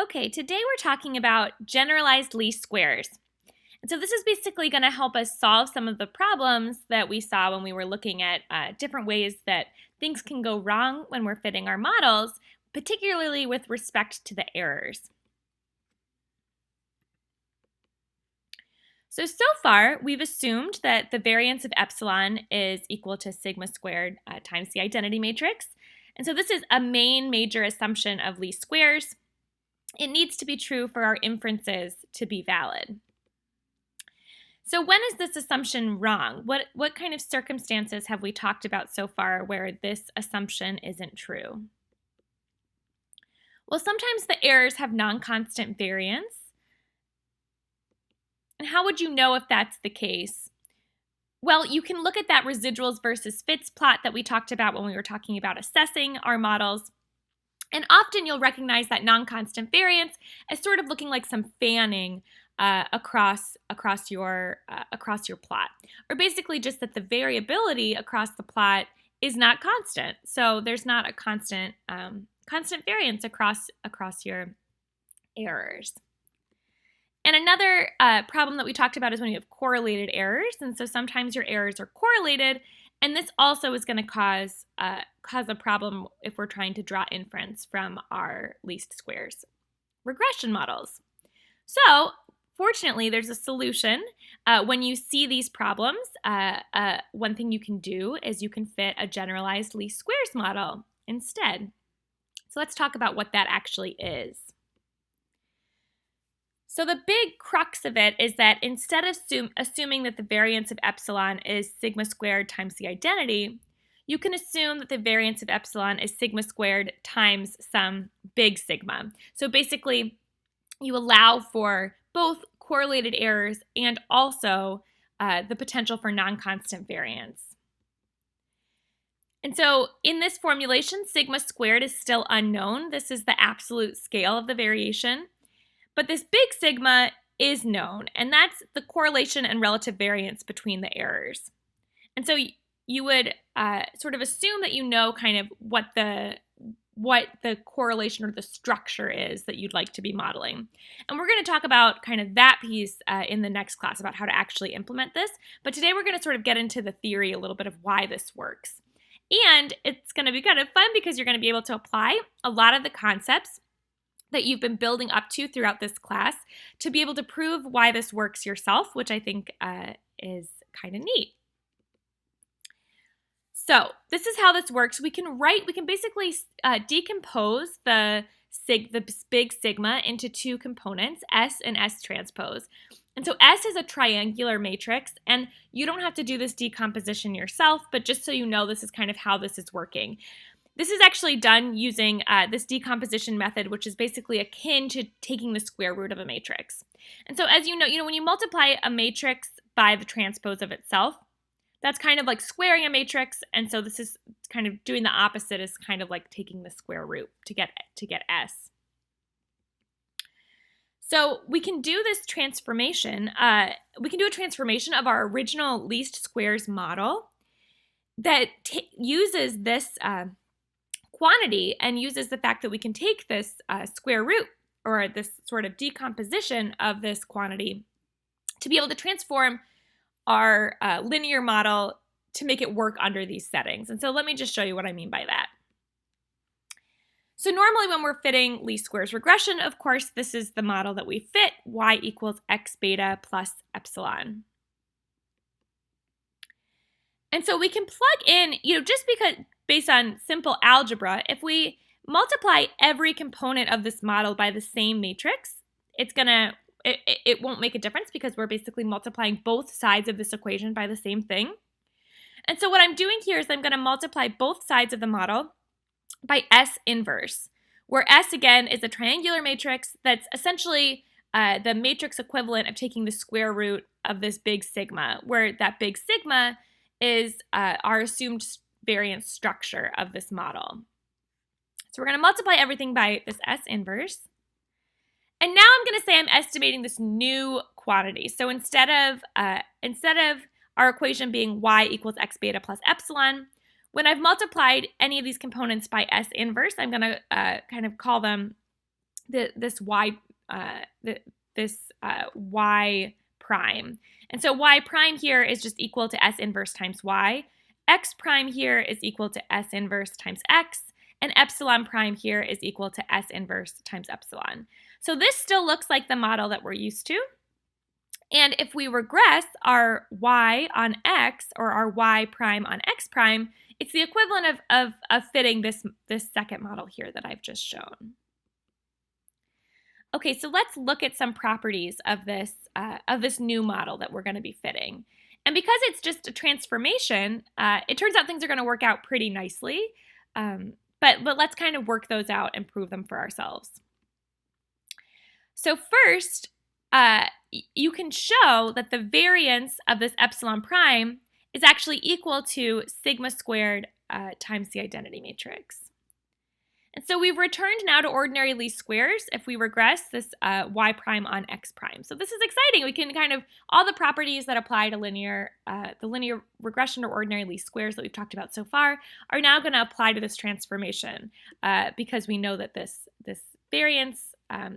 Okay, today we're talking about generalized least squares. And so this is basically going to help us solve some of the problems that we saw when we were looking at different ways that things can go wrong when we're fitting our models, particularly with respect to the errors. So far, we've assumed that the variance of epsilon is equal to sigma squared times the identity matrix. And so this is a major assumption of least squares. It needs to be true for our inferences to be valid. So when is this assumption wrong? What kind of circumstances have we talked about so far where this assumption isn't true? Well, sometimes the errors have non-constant variance. And how would you know if that's the case? Well, you can look at that residuals versus fits plot that we talked about when we were talking about assessing our models. And often you'll recognize that non-constant variance as sort of looking like some fanning across your plot, or basically just that the variability across the plot is not constant. So there's not a constant variance across your errors. And another problem that we talked about is when you have correlated errors, and so sometimes your errors are correlated. And this also is going to cause a problem if we're trying to draw inference from our least squares regression models. So fortunately, there's a solution. When you see these problems, one thing you can do is you can fit a generalized least squares model instead. So let's talk about what that actually is. So the big crux of it is that instead of assuming that the variance of epsilon is sigma squared times the identity, you can assume that the variance of epsilon is sigma squared times some big sigma. So basically, you allow for both correlated errors and also the potential for non-constant variance. And so in this formulation, sigma squared is still unknown. This is the absolute scale of the variation. But this big sigma is known, and that's the correlation and relative variance between the errors. And so you would sort of assume that you know kind of what the correlation or the structure is that you'd like to be modeling. And we're going to talk about kind of that piece in the next class about how to actually implement this. But today we're going to sort of get into the theory a little bit of why this works. And it's going to be kind of fun because you're going to be able to apply a lot of the concepts that you've been building up to throughout this class to be able to prove why this works yourself, which I think is kind of neat. So this is how this works. We can basically decompose the big sigma into two components, S and S transpose. And so S is a triangular matrix, and you don't have to do this decomposition yourself, but just so you know, this is kind of how this is working. This is actually done using this decomposition method, which is basically akin to taking the square root of a matrix. And so as you know, when you multiply a matrix by the transpose of itself, that's kind of like squaring a matrix. And so this is kind of doing the opposite, is kind of like taking the square root to get S. So we can do this transformation. We can do a transformation of our original least squares model that uses this quantity and uses the fact that we can take this square root, or this sort of decomposition of this quantity, to be able to transform our linear model to make it work under these settings. And so let me just show you what I mean by that. So normally when we're fitting least squares regression, of course, this is the model that we fit, y equals x beta plus epsilon. And so we can plug in, just because based on simple algebra, if we multiply every component of this model by the same matrix, it won't make a difference because we're basically multiplying both sides of this equation by the same thing. And so what I'm doing here is I'm going to multiply both sides of the model by S inverse, where S, again, is a triangular matrix that's essentially the matrix equivalent of taking the square root of this big sigma, where that big sigma is our assumed variance structure of this model. So we're going to multiply everything by this S inverse. And now I'm going to say I'm estimating this new quantity. So instead of our equation being y equals x beta plus epsilon, when I've multiplied any of these components by S inverse, I'm going to kind of call them this y y prime. And so y prime here is just equal to S inverse times y. X prime here is equal to S inverse times x. And epsilon prime here is equal to S inverse times epsilon. So this still looks like the model that we're used to. And if we regress our y on x, or our y prime on x prime, it's the equivalent of fitting this second model here that I've just shown. Okay, so let's look at some properties of this new model that we're going to be fitting. And because it's just a transformation, it turns out things are going to work out pretty nicely. But let's kind of work those out and prove them for ourselves. So first, you can show that the variance of this epsilon prime is actually equal to sigma squared times the identity matrix. And so we've returned now to ordinary least squares if we regress this y prime on x prime. So this is exciting. We can kind of, all the properties that apply to the linear regression to ordinary least squares that we've talked about so far are now going to apply to this transformation because we know that this variance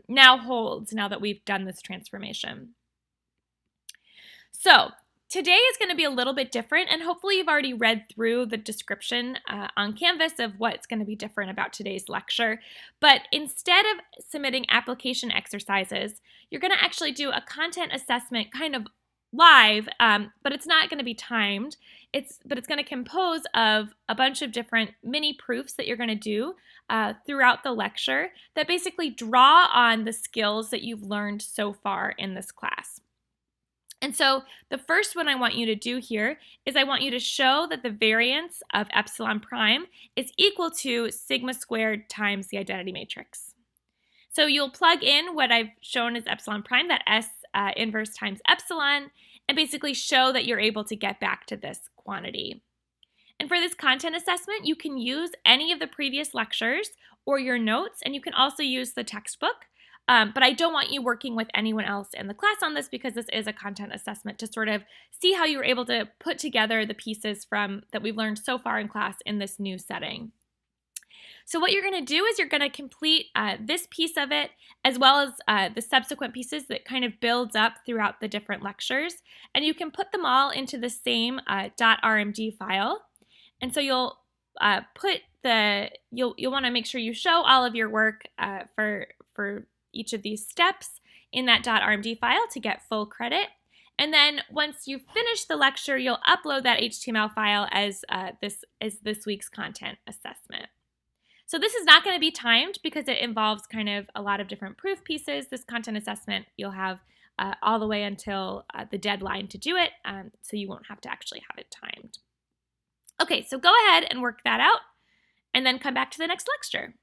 now holds now that we've done this transformation. So today is going to be a little bit different, and hopefully you've already read through the description on Canvas of what's going to be different about today's lecture. But instead of submitting application exercises, you're going to actually do a content assessment kind of live, but it's not going to be timed. But it's going to compose of a bunch of different mini proofs that you're going to do throughout the lecture that basically draw on the skills that you've learned so far in this class. And so the first one I want you to do here is I want you to show that the variance of epsilon prime is equal to sigma squared times the identity matrix. So you'll plug in what I've shown as epsilon prime, that S inverse times epsilon, and basically show that you're able to get back to this quantity. And for this content assessment, you can use any of the previous lectures or your notes, and you can also use the textbook. But I don't want you working with anyone else in the class on this because this is a content assessment to sort of see how you were able to put together the pieces that we've learned so far in class in this new setting. So what you're going to do is you're going to complete this piece of it as well as the subsequent pieces that kind of builds up throughout the different lectures. And you can put them all into the same .rmd file. And so you'll you'll want to make sure you show all of your work for each of these steps in that .rmd file to get full credit. And then once you finish the lecture, you'll upload that HTML file as this week's content assessment. So this is not going to be timed because it involves kind of a lot of different proof pieces. This content assessment you'll have all the way until the deadline to do it, so you won't have to actually have it timed. Okay, so go ahead and work that out, and then come back to the next lecture.